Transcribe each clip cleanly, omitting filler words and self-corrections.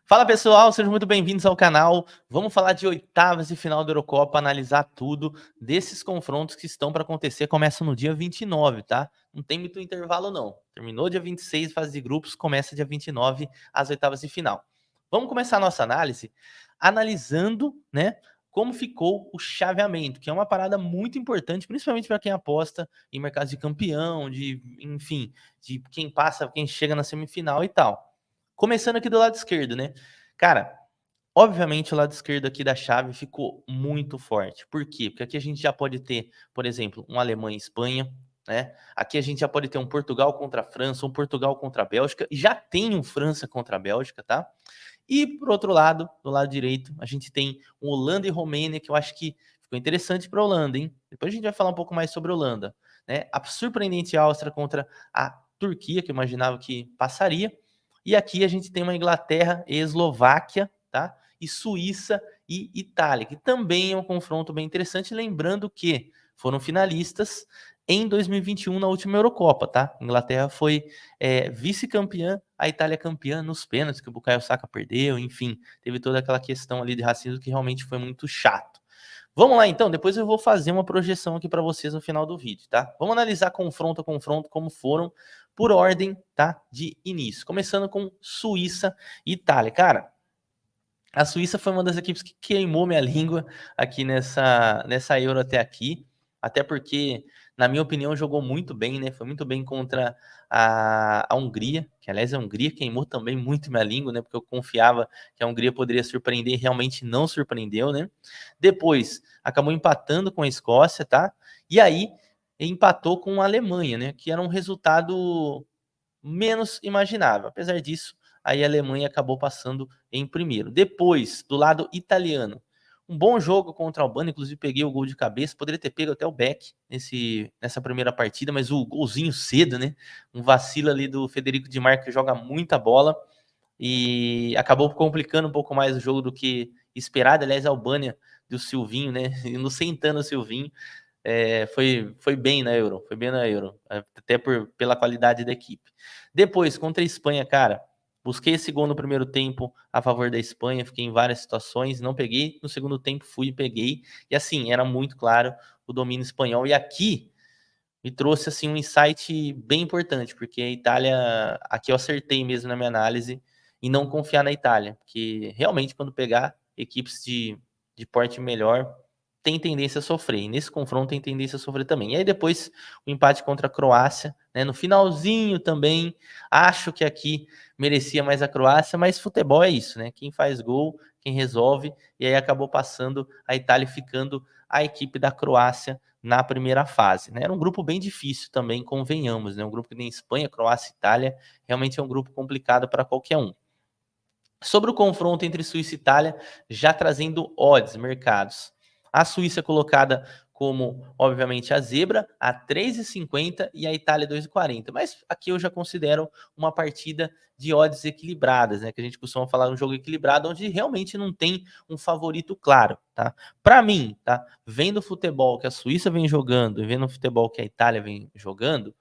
Fala pessoal, sejam muito bem-vindos ao canal. Vamos falar de oitavas de final da Eurocopa, analisar tudo desses confrontos que estão para acontecer. Começa no dia 29, tá? Não tem muito intervalo não. Terminou dia 26, fase de grupos, começa dia 29 as oitavas de final. Vamos começar a nossa análise analisando, né, como ficou o chaveamento, que é uma parada muito importante, principalmente para quem aposta em mercado de campeão, enfim, de quem passa, quem chega na semifinal e tal. Começando aqui do lado esquerdo, né? Cara, obviamente o lado esquerdo aqui da chave ficou muito forte. Por quê? Porque aqui a gente já pode ter, por exemplo, um Alemanha e Espanha, né? Aqui a gente já pode ter um Portugal contra a França, um Portugal contra a Bélgica, e já tem um França contra a Bélgica, tá? E por outro lado, do lado direito, a gente tem um Holanda e Romênia, que eu acho que ficou interessante para a Holanda, hein? Depois a gente vai falar um pouco mais sobre a Holanda, né? A surpreendente Áustria contra a Turquia, que eu imaginava que passaria. E aqui a gente tem uma Inglaterra e Eslováquia, tá? E Suíça e Itália, que também é um confronto bem interessante, lembrando que foram finalistas em 2021 na última Eurocopa, tá? A Inglaterra foi vice-campeã, a Itália campeã nos pênaltis, que o Bukayo Saka perdeu, enfim, teve toda aquela questão ali de racismo que realmente foi muito chato. Vamos lá então, depois eu vou fazer uma projeção aqui para vocês no final do vídeo, tá? Vamos analisar confronto a confronto, como foram por ordem, tá? De início. Começando com Suíça e Itália. Cara, a Suíça foi uma das equipes que queimou minha língua aqui nessa Euro até aqui, até porque, na minha opinião, jogou muito bem, né? Foi muito bem contra a Hungria, que aliás a Hungria queimou também muito minha língua, né? Porque eu confiava que a Hungria poderia surpreender e realmente não surpreendeu, né? Depois acabou empatando com a Escócia, tá? E aí empatou com a Alemanha, né? Que era um resultado menos imaginável. Apesar disso, aí a Alemanha acabou passando em primeiro. Depois, do lado italiano, um bom jogo contra a Albânia, inclusive peguei o gol de cabeça, poderia ter pego até o Beck nessa primeira partida, mas o golzinho cedo, né? Um vacilo ali do Federico Di Marco, que joga muita bola, e acabou complicando um pouco mais o jogo do que esperado. Aliás, a Albânia do Silvinho, né? Inocentando o Silvinho, foi bem na Euro, até pela qualidade da equipe. Depois, contra a Espanha, cara, busquei esse gol no primeiro tempo a favor da Espanha, fiquei em várias situações, não peguei, no segundo tempo fui e peguei, e assim, era muito claro o domínio espanhol, e aqui me trouxe assim um insight bem importante, porque a Itália, aqui eu acertei mesmo na minha análise, e não confiar na Itália, porque realmente quando pegar equipes de porte melhor, tem tendência a sofrer, e nesse confronto tem tendência a sofrer também. E aí depois o empate contra a Croácia, né, no finalzinho também, acho que aqui merecia mais a Croácia, mas futebol é isso, né? Quem faz gol, quem resolve, e aí acabou passando a Itália, ficando a equipe da Croácia na primeira fase, né? Era um grupo bem difícil também, convenhamos, né? Um grupo que nem Espanha, Croácia e Itália, realmente é um grupo complicado para qualquer um. Sobre o confronto entre Suíça e Itália, já trazendo odds, mercados. A Suíça colocada como, obviamente, a zebra, a 3,50 e a Itália 2,40. Mas aqui eu já considero uma partida de odds equilibradas, né? Que a gente costuma falar um jogo equilibrado, onde realmente não tem um favorito claro, tá? Para mim, tá? Vendo o futebol que a Suíça vem jogando e vendo o futebol que a Itália vem jogando,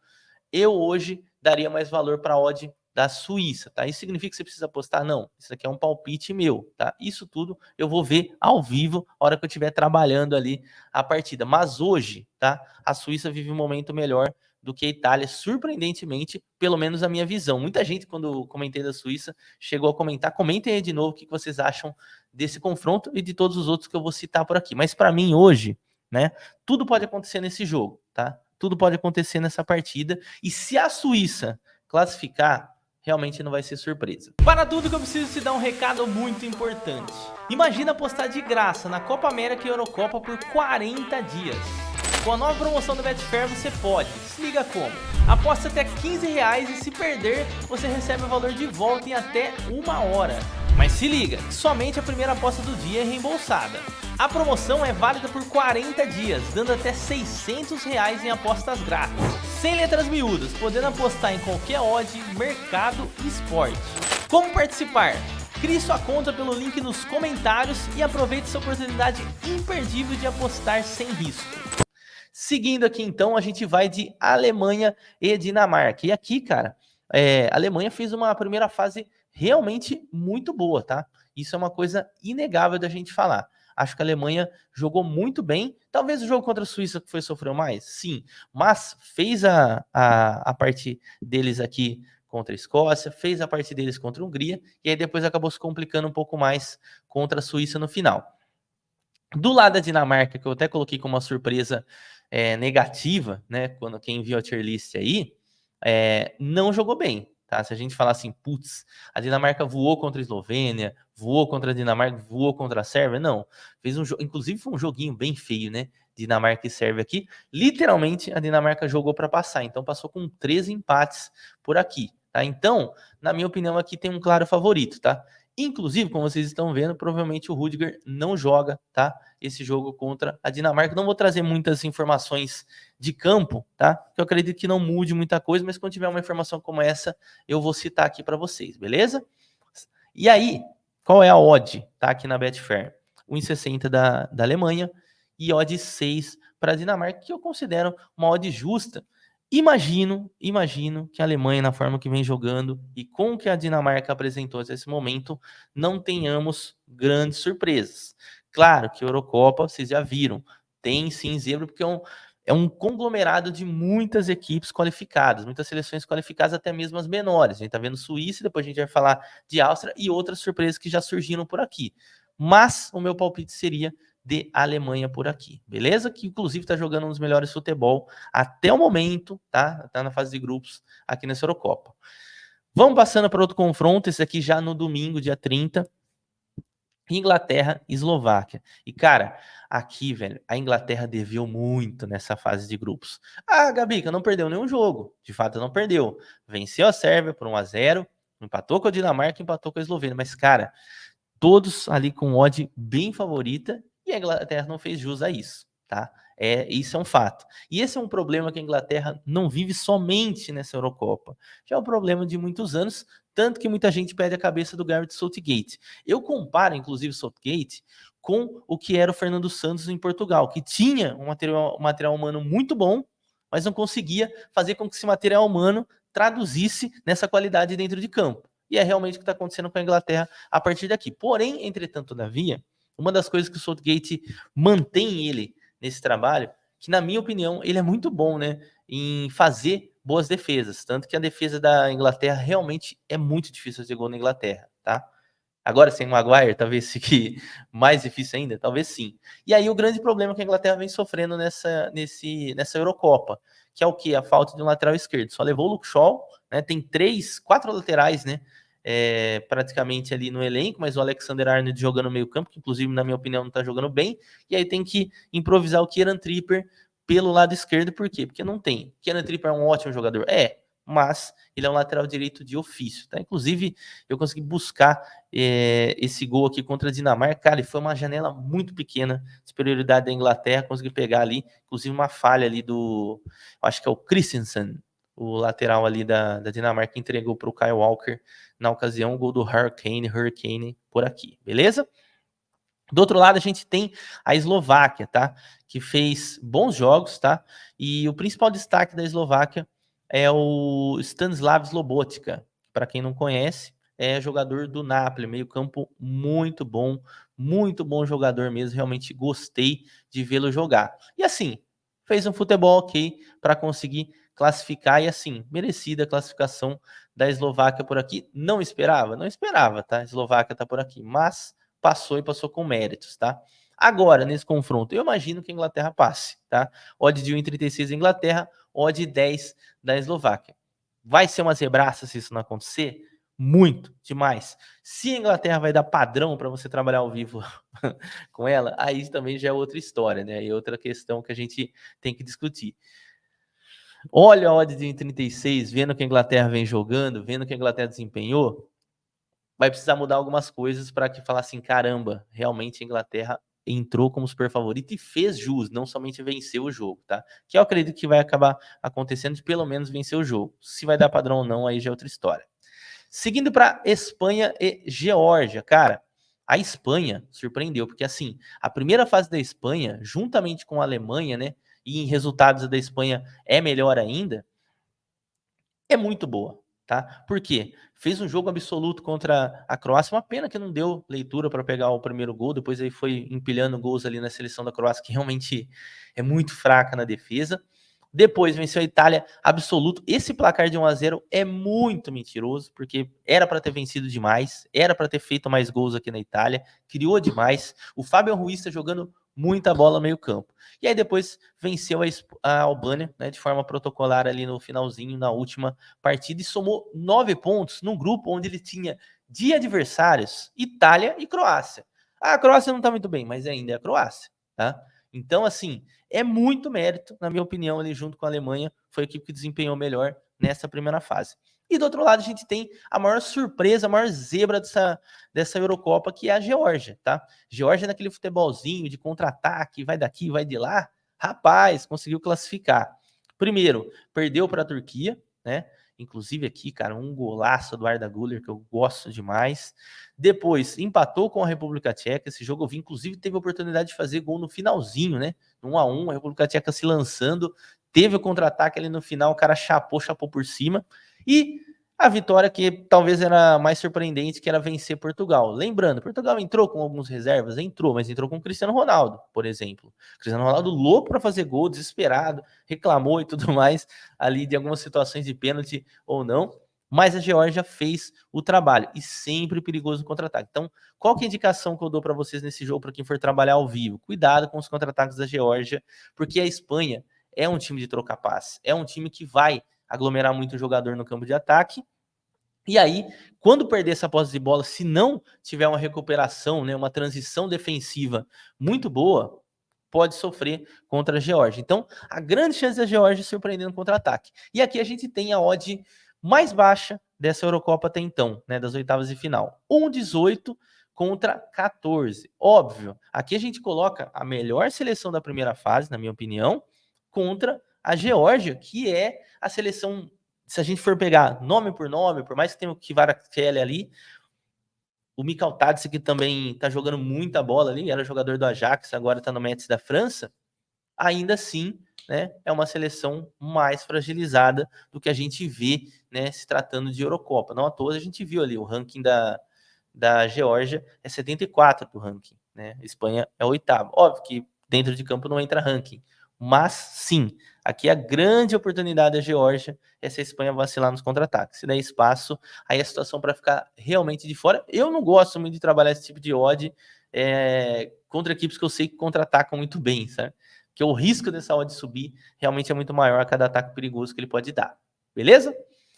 eu hoje daria mais valor para a odd da Suíça, tá? Isso significa que você precisa apostar? Não, isso aqui é um palpite meu, tá? Isso tudo eu vou ver ao vivo, a hora que eu estiver trabalhando ali a partida. Mas hoje, tá? A Suíça vive um momento melhor do que a Itália, surpreendentemente, pelo menos a minha visão. Muita gente, quando comentei da Suíça, chegou a comentar. Comentem aí de novo o que vocês acham desse confronto e de todos os outros que eu vou citar por aqui. Mas para mim, hoje, né, tudo pode acontecer nesse jogo, tá? Tudo pode acontecer nessa partida. E se a Suíça classificar, realmente não vai ser surpresa. Para tudo que eu preciso te dar um recado muito importante. Imagina apostar de graça na Copa América e Eurocopa por 40 dias. Com a nova promoção do Betfair você pode. Se liga como. Aposta até R$15 e se perder, você recebe o valor de volta em até 1 hora. Mas se liga, somente a primeira aposta do dia é reembolsada. A promoção é válida por 40 dias, dando até R$600 em apostas grátis. Sem letras miúdas, podendo apostar em qualquer odd, mercado e esporte. Como participar? Crie sua conta pelo link nos comentários e aproveite essa oportunidade imperdível de apostar sem risco. Seguindo aqui então, a gente vai de Alemanha e Dinamarca. E aqui, cara, a Alemanha fez uma primeira fase realmente muito boa, tá? Isso é uma coisa inegável da gente falar. Acho que a Alemanha jogou muito bem. Talvez o jogo contra a Suíça que foi sofreu mais, sim, mas fez a parte deles aqui contra a Escócia, fez a parte deles contra a Hungria, e aí depois acabou se complicando um pouco mais contra a Suíça no final. Do lado da Dinamarca, que eu até coloquei como uma surpresa negativa, né? Quando quem viu a tier list aí, não jogou bem, tá? Se a gente falar assim, putz, a Dinamarca voou contra a Eslovênia, voou contra a Dinamarca, voou contra a Sérvia, não. Fez um jogo, inclusive foi um joguinho bem feio, né? Dinamarca e Sérvia aqui. Literalmente, a Dinamarca jogou para passar, então passou com 13 empates por aqui, tá? Então, na minha opinião, aqui tem um claro favorito, tá? Inclusive, como vocês estão vendo, provavelmente o Rudiger não joga, tá? Esse jogo contra a Dinamarca. Não vou trazer muitas informações de campo, tá? Porque eu acredito que não mude muita coisa, mas quando tiver uma informação como essa, eu vou citar aqui para vocês, beleza? E aí, qual é a odd, tá? Aqui na Betfair. 1,60 da Alemanha e odd 6 para a Dinamarca, que eu considero uma odd justa. Imagino que a Alemanha, na forma que vem jogando e com o que a Dinamarca apresentou até esse momento, não tenhamos grandes surpresas. Claro que a Eurocopa, vocês já viram, tem sim zebra, porque é um conglomerado de muitas equipes qualificadas, muitas seleções qualificadas, até mesmo as menores. A gente tá vendo Suíça, depois a gente vai falar de Áustria e outras surpresas que já surgiram por aqui. Mas o meu palpite seria de Alemanha por aqui, beleza? Que inclusive está jogando um dos melhores futebol até o momento, tá? Tá na fase de grupos aqui nessa Eurocopa. Vamos passando para outro confronto, esse aqui já no domingo, dia 30. Inglaterra e Eslováquia. E, cara, aqui, velho, a Inglaterra deveu muito nessa fase de grupos. Ah, Gabica, não perdeu nenhum jogo. De fato, não perdeu. Venceu a Sérvia por 1-0, empatou com a Dinamarca, empatou com a Eslovênia. Mas, cara, todos ali com odd bem favorita e a Inglaterra não fez jus a isso, tá? Isso é um fato. E esse é um problema que a Inglaterra não vive somente nessa Eurocopa. Já é um problema de muitos anos, tanto que muita gente pede a cabeça do Gareth Southgate. Eu comparo, inclusive, Southgate com o que era o Fernando Santos em Portugal, que tinha um material humano muito bom, mas não conseguia fazer com que esse material humano traduzisse nessa qualidade dentro de campo. E é realmente o que está acontecendo com a Inglaterra a partir daqui. Porém, entretanto, todavia, uma das coisas que o Southgate mantém ele nesse trabalho, que na minha opinião, ele é muito bom, né, em fazer boas defesas, tanto que a defesa da Inglaterra realmente é muito difícil fazer gol na Inglaterra, tá? Agora sem o Maguire, talvez fique mais difícil ainda, talvez sim. E aí o grande problema que a Inglaterra vem sofrendo nessa Eurocopa, que é o que? A falta de um lateral esquerdo. Só levou o Luke Shaw, né? Tem 4 laterais, né? Praticamente ali no elenco, mas o Alexander Arnold jogando no meio campo, que inclusive, na minha opinião, não tá jogando bem. E aí tem que improvisar o Kieran Trippier pelo lado esquerdo, por quê? Porque não tem. Kieran Trippier é um ótimo jogador? Mas ele é um lateral direito de ofício, tá? Inclusive, eu consegui buscar esse gol aqui contra a Dinamarca, cara, e foi uma janela muito pequena, superioridade da Inglaterra, consegui pegar ali, inclusive uma falha ali acho que é o Christensen, o lateral ali da Dinamarca, que entregou para o Kyle Walker, na ocasião, o gol do Hurricane por aqui, beleza? Do outro lado, a gente tem a Eslováquia, tá? Que fez bons jogos, tá? E o principal destaque da Eslováquia é o Stanislav Slobotka. Para quem não conhece, é jogador do Napoli, meio-campo muito bom jogador mesmo. Realmente gostei de vê-lo jogar. E assim, fez um futebol ok para conseguir classificar e assim, merecida a classificação da Eslováquia por aqui. Não esperava, tá? A Eslováquia tá por aqui, mas passou e passou com méritos, tá? Agora, nesse confronto, eu imagino que a Inglaterra passe, tá? Odd de 1,36 da Inglaterra, odd 10 da Eslováquia. Vai ser uma zebraça se isso não acontecer? Muito, demais. Se a Inglaterra vai dar padrão para você trabalhar ao vivo com ela, aí também já é outra história, né? E outra questão que a gente tem que discutir. Olha a odd de 1,36, vendo que a Inglaterra vem jogando, vendo que a Inglaterra desempenhou, vai precisar mudar algumas coisas para que falar assim, caramba, realmente a Inglaterra entrou como super favorito e fez jus, não somente venceu o jogo, tá? Que eu acredito que vai acabar acontecendo de pelo menos vencer o jogo. Se vai dar padrão ou não, aí já é outra história. Seguindo para Espanha e Geórgia, cara, a Espanha surpreendeu, porque assim, a primeira fase da Espanha, juntamente com a Alemanha, né, e em resultados da Espanha é melhor ainda, é muito boa. tá? Por quê? Fez um jogo absoluto contra a Croácia, uma pena que não deu leitura para pegar o primeiro gol, depois aí foi empilhando gols ali na seleção da Croácia, que realmente é muito fraca na defesa. Depois venceu a Itália absoluto. Esse placar de 1-0 é muito mentiroso, porque era para ter vencido demais, era para ter feito mais gols aqui na Itália, criou demais. O Fábio Ruiz está jogando muita bola no meio-campo. E aí depois venceu a Albânia, né, de forma protocolar ali no finalzinho, na última partida, e somou 9 pontos num grupo onde ele tinha de adversários Itália e Croácia. A Croácia não está muito bem, mas ainda é a Croácia, tá? Então, assim, é muito mérito, na minha opinião, ele junto com a Alemanha, foi a equipe que desempenhou melhor nessa primeira fase. E do outro lado, a gente tem a maior surpresa, a maior zebra dessa Eurocopa, que é a Geórgia, tá? Geórgia naquele futebolzinho de contra-ataque, vai daqui, vai de lá. Rapaz, conseguiu classificar. Primeiro, perdeu para a Turquia, né? Inclusive aqui, cara, um golaço do Arda Güler, que eu gosto demais. Depois, empatou com a República Tcheca. Esse jogo eu vi, inclusive, teve a oportunidade de fazer gol no finalzinho, né? 1-1, a República Tcheca se lançando. Teve o contra-ataque ali no final, o cara chapou por cima. E a vitória que talvez era mais surpreendente, que era vencer Portugal. Lembrando, Portugal entrou com alguns reservas? Entrou, mas entrou com o Cristiano Ronaldo, por exemplo. Cristiano Ronaldo louco para fazer gol, desesperado, reclamou e tudo mais ali de algumas situações de pênalti ou não. Mas a Geórgia fez o trabalho e sempre perigoso no contra-ataque. Então, qual que é a indicação que eu dou para vocês nesse jogo para quem for trabalhar ao vivo? Cuidado com os contra-ataques da Geórgia, porque a Espanha é um time de trocar passe, é um time que vai aglomerar muito jogador no campo de ataque. E aí, quando perder essa posse de bola, se não tiver uma recuperação, né, uma transição defensiva muito boa, pode sofrer contra a Geórgia. Então, a grande chance da Geórgia surpreender no contra-ataque. E aqui a gente tem a odd mais baixa dessa Eurocopa até então, né, das oitavas de final. 1,18 contra 14. Óbvio, aqui a gente coloca a melhor seleção da primeira fase, na minha opinião, contra a Geórgia, que é a seleção, se a gente for pegar nome, por mais que tenha o Kvaratskhelia ali, o Mikal Tadze, que também tá jogando muita bola ali, era jogador do Ajax, agora tá no Metz da França, ainda assim, né, é uma seleção mais fragilizada do que a gente vê, né, se tratando de Eurocopa. Não à toa a gente viu ali o ranking da Geórgia é 74 do ranking, né? Espanha é oitavo. Óbvio que dentro de campo não entra ranking, mas sim, aqui a grande oportunidade da Geórgia é se a Espanha vacilar nos contra-ataques. Se der espaço, aí a situação para ficar realmente de fora. Eu não gosto muito de trabalhar esse tipo de odd contra equipes que eu sei que contra-atacam muito bem, sabe? Porque o risco dessa odd subir realmente é muito maior a cada ataque perigoso que ele pode dar. Beleza?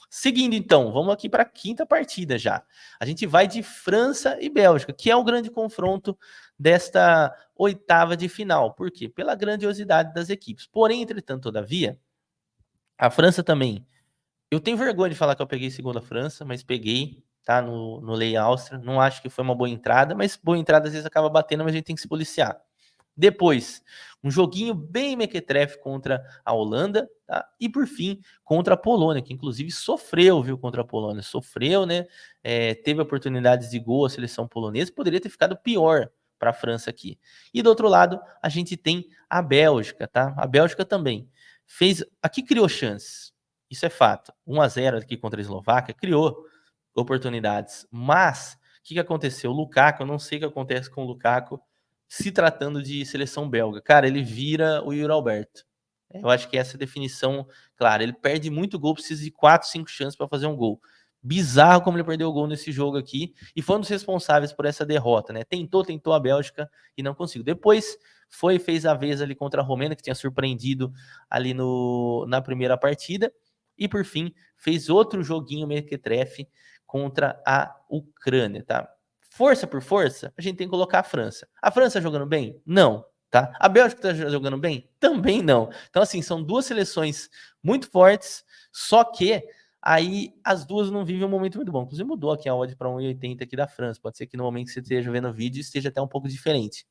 Seguindo então, vamos aqui para a quinta partida já. A gente vai de França e Bélgica, que é o grande confronto desta oitava de final. Por quê? Pela grandiosidade das equipes. Porém, entretanto, todavia, a França também. Eu tenho vergonha de falar que eu peguei segunda França, mas peguei, tá? No Lei Áustria. Não acho que foi uma boa entrada, mas boa entrada às vezes acaba batendo, mas a gente tem que se policiar. Depois, um joguinho bem mequetrefe contra a Holanda, tá? E por fim, contra a Polônia, que inclusive sofreu, viu, contra a Polônia. Sofreu, né? Teve oportunidades de gol a seleção polonesa, poderia ter ficado pior para a França aqui. E do outro lado, a gente tem a Bélgica, tá? A Bélgica também fez, aqui criou chances. Isso é fato. 1-0 aqui contra a Eslováquia, criou oportunidades. Mas, o que aconteceu? O Lukaku, eu não sei o que acontece com o Lukaku, se tratando de seleção belga. Cara, ele vira o Yuri Alberto. Eu acho que essa definição, claro, ele perde muito gol, precisa de 4, 5 chances para fazer um gol. Bizarro como ele perdeu o gol nesse jogo aqui e foi um dos responsáveis por essa derrota, né? Tentou a Bélgica e não conseguiu. Depois fez a vez ali contra a Romênia, que tinha surpreendido ali na primeira partida. E por fim, fez outro joguinho mequetrefe contra a Ucrânia, tá? Força por força, a gente tem que colocar a França. A França jogando bem? Não, tá? A Bélgica tá jogando bem? Também não. Então, assim, são duas seleções muito fortes, só que aí as duas não vivem um momento muito bom. Inclusive mudou aqui a odd para 1,80 aqui da França. Pode ser que no momento que você esteja vendo o vídeo esteja até um pouco diferente.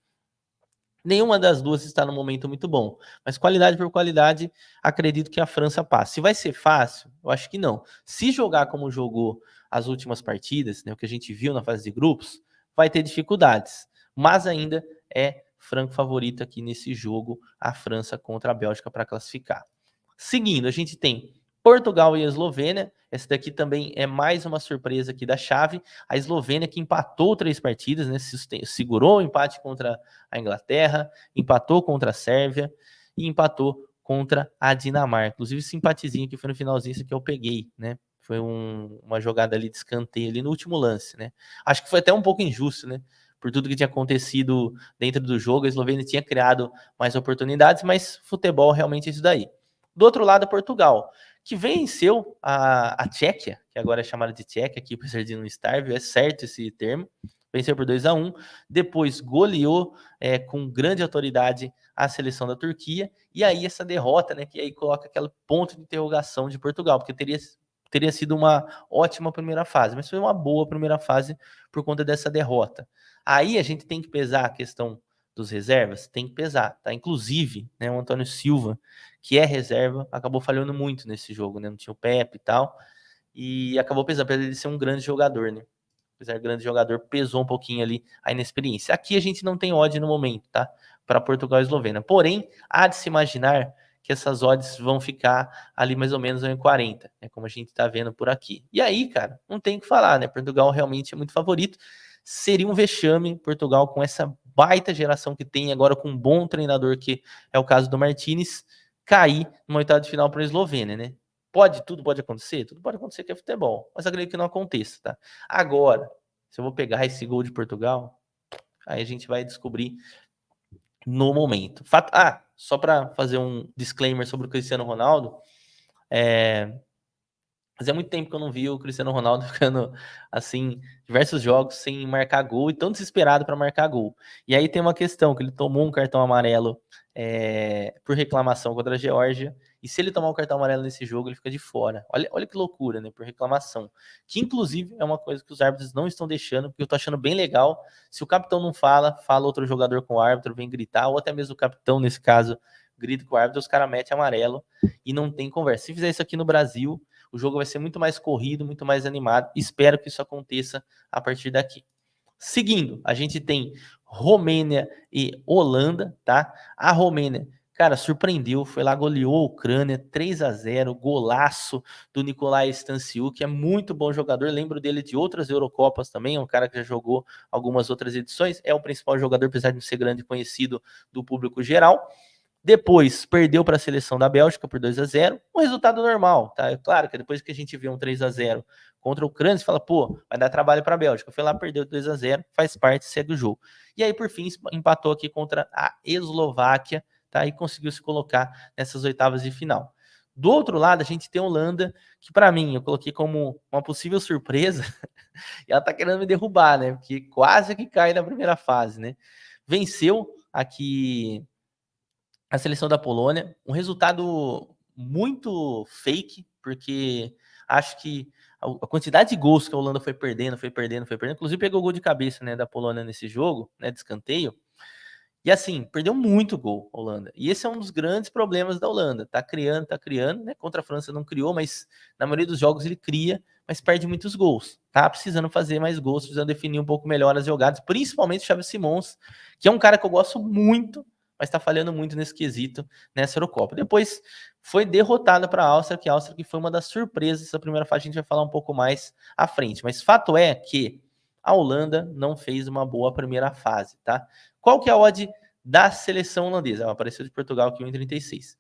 Nenhuma das duas está no momento muito bom, mas qualidade por qualidade, acredito que a França passe. Se vai ser fácil, eu acho que não. Se jogar como jogou as últimas partidas, né, o que a gente viu na fase de grupos, vai ter dificuldades, mas ainda é franco favorito aqui nesse jogo, a França contra a Bélgica para classificar. Seguindo, a gente tem Portugal e Eslovênia, essa daqui também é mais uma surpresa aqui da chave. A Eslovênia que empatou 3 partidas, né? Segurou o empate contra a Inglaterra, empatou contra a Sérvia e empatou contra a Dinamarca. Inclusive, esse empatezinho que foi no finalzinho, isso que eu peguei, né? Foi uma jogada ali de escanteio ali no último lance, né? Acho que foi até um pouco injusto, né? Por tudo que tinha acontecido dentro do jogo, a Eslovênia tinha criado mais oportunidades, mas futebol realmente é isso daí. Do outro lado, Portugal, que venceu a Tchequia, que agora é chamada de Tchequia, aqui apesar de não estar, viu? É certo esse termo, venceu por 2-1, depois goleou com grande autoridade a seleção da Turquia, e aí essa derrota, né, que aí coloca aquele ponto de interrogação de Portugal, porque teria sido uma ótima primeira fase, mas foi uma boa primeira fase por conta dessa derrota. Aí a gente tem que pesar a questão dos reservas, tem que pesar, tá? Inclusive, né, o Antônio Silva, que é reserva, acabou falhando muito nesse jogo, né? Não tinha o Pepe e tal, e acabou pesando, apesar de ele ser um grande jogador, né? Apesar de grande jogador, pesou um pouquinho ali a inexperiência. Aqui a gente não tem odd no momento, tá? Para Portugal e Eslovênia. Porém, há de se imaginar que essas odds vão ficar ali mais ou menos em 40, né? Como a gente tá vendo por aqui. E aí, cara, não tem o que falar, né? Portugal realmente é muito favorito. Seria um vexame Portugal com essa baita geração que tem agora com um bom treinador que é o caso do Martínez, cair numa oitava de final para a Eslovênia, né? Tudo pode acontecer? Tudo pode acontecer que é futebol, mas eu acredito que não aconteça, tá? Agora, se eu vou pegar esse gol de Portugal, aí a gente vai descobrir no momento. Só para fazer um disclaimer sobre o Cristiano Ronaldo, fazia muito tempo que eu não vi o Cristiano Ronaldo ficando assim, diversos jogos sem marcar gol e tão desesperado para marcar gol. E aí tem uma questão, que ele tomou um cartão amarelo por reclamação contra a Geórgia, e se ele tomar um cartão amarelo nesse jogo, ele fica de fora. Olha que loucura, né? Por reclamação. Que inclusive é uma coisa que os árbitros não estão deixando, porque eu tô achando bem legal. Se o capitão não fala outro jogador com o árbitro, vem gritar, ou até mesmo o capitão, nesse caso, grita com o árbitro, os caras metem amarelo e não tem conversa. Se fizer isso aqui no Brasil, o jogo vai ser muito mais corrido, muito mais animado. Espero que isso aconteça a partir daqui. Seguindo, a gente tem Romênia e Holanda, tá? A Romênia, cara, surpreendeu, foi lá, goleou a Ucrânia 3-0, golaço do Nicolai Stanciu, que é muito bom jogador, lembro dele de outras Eurocopas também, é um cara que já jogou algumas outras edições, é o principal jogador, apesar de não ser grande conhecido do público geral. Depois perdeu para a seleção da Bélgica por 2-0, um resultado normal, tá? É claro que depois que a gente vê um 3-0 contra a Ucrânia, você fala, pô, vai dar trabalho para a Bélgica. Foi lá, perdeu 2-0, faz parte, segue o jogo. E aí, por fim, empatou aqui contra a Eslováquia, tá? E conseguiu se colocar nessas oitavas de final. Do outro lado, a gente tem a Holanda, que para mim eu coloquei como uma possível surpresa, e ela tá querendo me derrubar, né? Porque quase que cai na primeira fase, né? Venceu aqui a seleção da Polônia, um resultado muito fake, porque acho que a quantidade de gols que a Holanda foi perdendo, inclusive pegou gol de cabeça, né, da Polônia nesse jogo, né, de escanteio, e assim, perdeu muito gol a Holanda, e esse é um dos grandes problemas da Holanda, tá criando, né, contra a França não criou, mas na maioria dos jogos ele cria, mas perde muitos gols, tá precisando fazer mais gols, precisando definir um pouco melhor as jogadas, principalmente o Xavi Simons, que é um cara que eu gosto muito, mas tá falhando muito nesse quesito, nessa Eurocopa. Depois foi derrotada para a Áustria, que foi uma das surpresas dessa primeira fase, a gente vai falar um pouco mais à frente, mas fato é que a Holanda não fez uma boa primeira fase, tá? Qual que é a odd da seleção holandesa? Ela apareceu de Portugal aqui 1,36.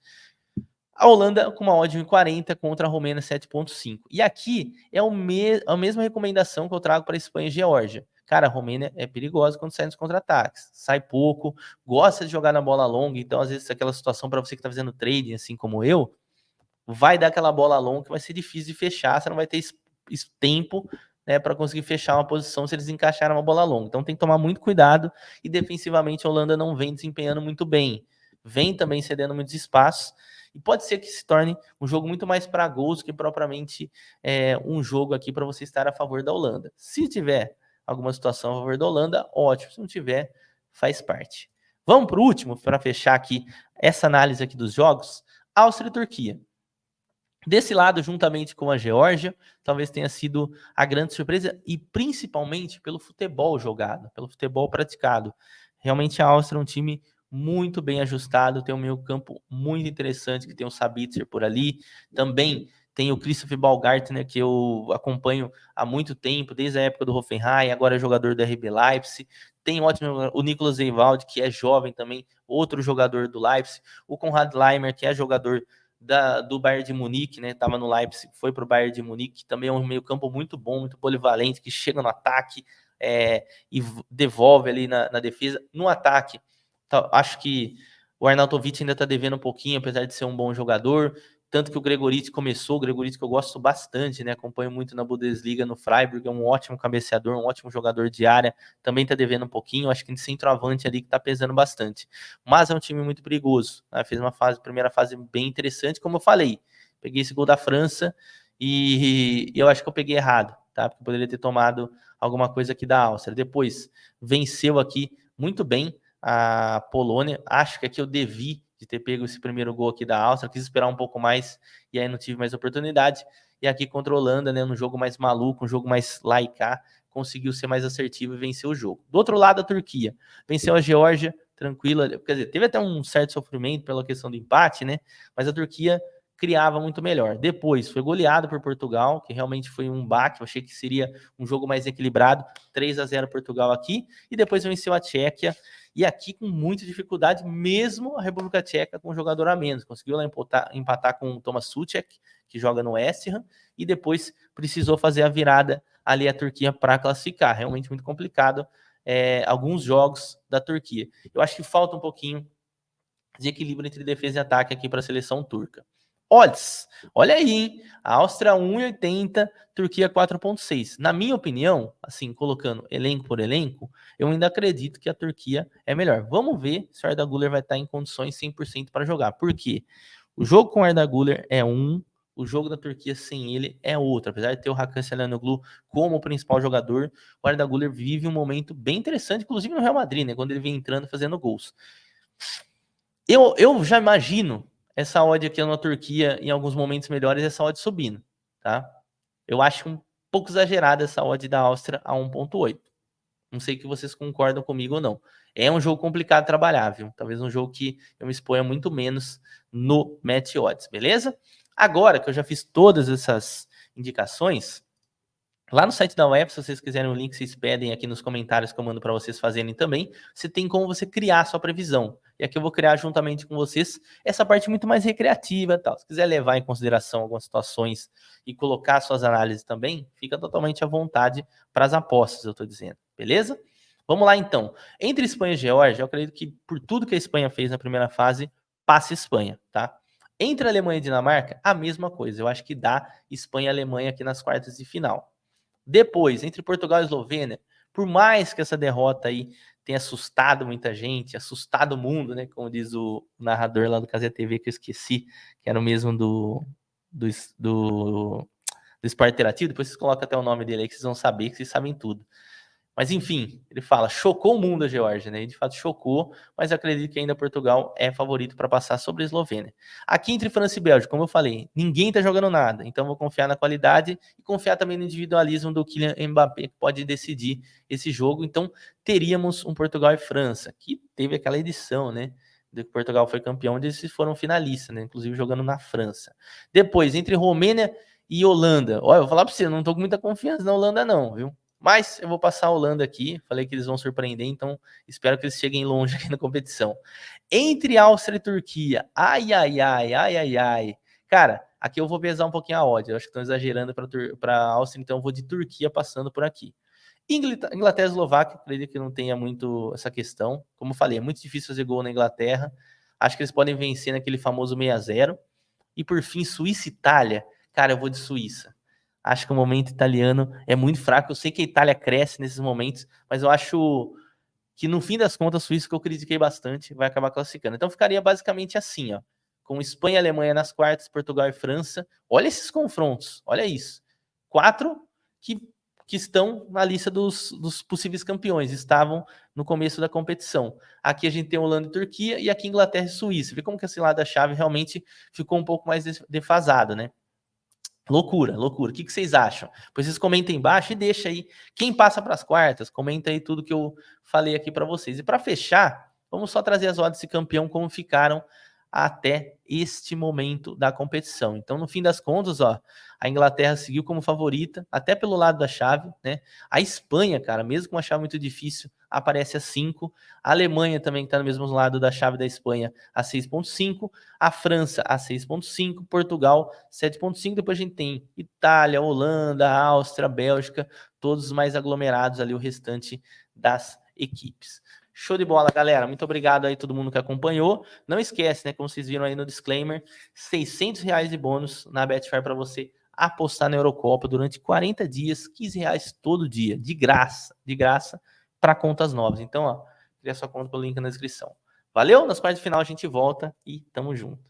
A Holanda com uma odd de 1,40 contra a Romênia 7,5. E aqui é a mesma recomendação que eu trago para a Espanha e Geórgia. Cara, a Romênia é perigosa quando sai nos contra-ataques. Sai pouco, gosta de jogar na bola longa, então às vezes aquela situação para você que está fazendo trading, assim como eu, vai dar aquela bola longa que vai ser difícil de fechar, você não vai ter tempo, né, para conseguir fechar uma posição se eles encaixarem uma bola longa. Então tem que tomar muito cuidado e defensivamente a Holanda não vem desempenhando muito bem. Vem também cedendo muitos espaços e pode ser que se torne um jogo muito mais para gols que propriamente um jogo aqui para você estar a favor da Holanda. Se tiver alguma situação a favor da Holanda, ótimo. Se não tiver, faz parte. Vamos para o último, para fechar aqui essa análise aqui dos jogos. Áustria e Turquia. Desse lado, juntamente com a Geórgia, talvez tenha sido a grande surpresa e principalmente pelo futebol jogado, pelo futebol praticado. Realmente a Áustria é um time muito bem ajustado, tem um meio campo muito interessante, que tem o Sabitzer por ali, também tem o Christoph Baumgartner, que eu acompanho há muito tempo, desde a época do Hoffenheim, agora é jogador do RB Leipzig. Tem o Nicolas Eivald, que é jovem também, outro jogador do Leipzig. O Konrad Laimer, que é jogador do Bayern de Munique, né? Tava no Leipzig, foi pro Bayern de Munique, também é um meio-campo muito bom, muito polivalente, que chega no ataque e devolve ali na defesa. No ataque, acho que o Arnautovic ainda tá devendo um pouquinho, apesar de ser um bom jogador. Tanto que o Gregoritsch começou, o Gregoritsch que eu gosto bastante, né? Acompanho muito na Bundesliga, no Freiburg, é um ótimo cabeceador, um ótimo jogador de área, também tá devendo um pouquinho, acho que de centroavante ali que tá pesando bastante. Mas é um time muito perigoso, né? Fez uma primeira fase bem interessante, como eu falei. Peguei esse gol da França e eu acho que eu peguei errado, tá? Porque eu poderia ter tomado alguma coisa aqui da Áustria. Depois venceu aqui muito bem a Polônia. Acho que aqui eu devi de ter pego esse primeiro gol aqui da Áustria, quis esperar um pouco mais e aí não tive mais oportunidade. E aqui contra a Holanda, né, no jogo mais maluco, um jogo mais laicar, conseguiu ser mais assertivo e vencer o jogo. Do outro lado, a Turquia venceu a Geórgia, tranquila, quer dizer, teve até um certo sofrimento pela questão do empate, né, mas a Turquia criava muito melhor. Depois foi goleado por Portugal, que realmente foi um baque, eu achei que seria um jogo mais equilibrado, 3-0 Portugal aqui, e depois venceu a Tchequia, e aqui com muita dificuldade, mesmo a República Tcheca com um jogador a menos. Conseguiu lá empatar com o Tomáš Souček, que joga no West Ham, e depois precisou fazer a virada ali a Turquia para classificar. Realmente muito complicado alguns jogos da Turquia. Eu acho que falta um pouquinho de equilíbrio entre defesa e ataque aqui para a seleção turca. Odds, olha aí, hein? A Áustria 1,80, Turquia 4,6. Na minha opinião, assim, colocando elenco por elenco, eu ainda acredito que a Turquia é melhor. Vamos ver se o Arda Güler vai estar em condições 100% para jogar. Por quê? O jogo com o Arda Güler é o jogo da Turquia sem ele é outro. Apesar de ter o Hakan Çalhanoğlu como principal jogador, o Arda Güler vive um momento bem interessante, inclusive no Real Madrid, né? Quando ele vem entrando fazendo gols. Eu já imagino essa odd aqui na Turquia, em alguns momentos melhores, essa odd subindo, tá? Eu acho um pouco exagerada essa odd da Áustria a 1,8. Não sei que vocês concordam comigo ou não. É um jogo complicado de trabalhar, viu? Talvez um jogo que eu me exponha muito menos no Match Odds, beleza? Agora que eu já fiz todas essas indicações, lá no site da web, se vocês quiserem o link, vocês pedem aqui nos comentários que eu mando para vocês fazerem também. Você tem como você criar a sua previsão. E aqui eu vou criar juntamente com vocês essa parte muito mais recreativa e tal. Se quiser levar em consideração algumas situações e colocar suas análises também, fica totalmente à vontade para as apostas, eu estou dizendo. Beleza? Vamos lá então. Entre Espanha e Geórgia, eu acredito que por tudo que a Espanha fez na primeira fase, passe Espanha, tá? Entre Alemanha e Dinamarca, a mesma coisa. Eu acho que dá Espanha e Alemanha aqui nas quartas de final. Depois, entre Portugal e Eslovênia, por mais que essa derrota aí tenha assustado muita gente, assustado o mundo, né? Como diz o narrador lá do Cazé TV, que eu esqueci, que era o mesmo do Esporte Interativo. Depois vocês colocam até o nome dele aí, que vocês vão saber, que vocês sabem tudo. Mas enfim, ele fala, chocou o mundo a Geórgia, né? E de fato chocou, mas acredito que ainda Portugal é favorito para passar sobre a Eslovênia. Aqui entre França e Bélgica, como eu falei, ninguém tá jogando nada, então vou confiar na qualidade e confiar também no individualismo do Kylian Mbappé, que pode decidir esse jogo. Então teríamos um Portugal e França, que teve aquela edição, né? De que Portugal foi campeão, onde eles foram finalistas, né? Inclusive jogando na França. Depois, entre Romênia e Holanda, olha, eu vou falar para você, eu não tô com muita confiança na Holanda não, viu? Mas eu vou passar a Holanda aqui. Falei que eles vão surpreender, então espero que eles cheguem longe aqui na competição. Entre Áustria e Turquia. Ai, ai, ai, ai, ai, ai. Cara, aqui eu vou pesar um pouquinho a odd. Eu acho que estão exagerando para a Áustria, então eu vou de Turquia passando por aqui. Inglaterra e Eslováquia, acredito que não tenha muito essa questão. Como eu falei, é muito difícil fazer gol na Inglaterra. Acho que eles podem vencer naquele famoso 6-0. E por fim, Suíça e Itália. Cara, eu vou de Suíça. Acho que o momento italiano é muito fraco. Eu sei que a Itália cresce nesses momentos, mas eu acho que no fim das contas, a Suíça, que eu critiquei bastante, vai acabar classificando. Então ficaria basicamente assim, ó, com Espanha e Alemanha nas quartas, Portugal e França. Olha esses confrontos, olha isso. 4 que estão na lista dos possíveis campeões, estavam no começo da competição. Aqui a gente tem Holanda e Turquia, e aqui Inglaterra e Suíça. Vê como que esse lado da chave realmente ficou um pouco mais defasado, né? Loucura, loucura. O que vocês acham? Pois vocês comentem embaixo e deixa aí quem passa para as quartas. Comenta aí tudo que eu falei aqui para vocês. E para fechar, vamos só trazer as odds de campeão como ficaram até este momento da competição. Então, no fim das contas, ó, a Inglaterra seguiu como favorita, até pelo lado da chave, né? A Espanha, cara, mesmo com uma chave muito difícil, aparece a 5. A Alemanha também está no mesmo lado da chave da Espanha, a 6,5. A França, a 6,5. Portugal, 7,5. Depois a gente tem Itália, Holanda, Áustria, Bélgica, todos mais aglomerados ali, o restante das equipes. Show de bola, galera. Muito obrigado aí todo mundo que acompanhou. Não esquece, né, como vocês viram aí no disclaimer, R$ 600 de bônus na Betfair para você apostar na Eurocopa durante 40 dias, R$ 15 todo dia, de graça, para contas novas. Então, ó, cria sua conta pelo link na descrição. Valeu? Nas partes final a gente volta e tamo junto.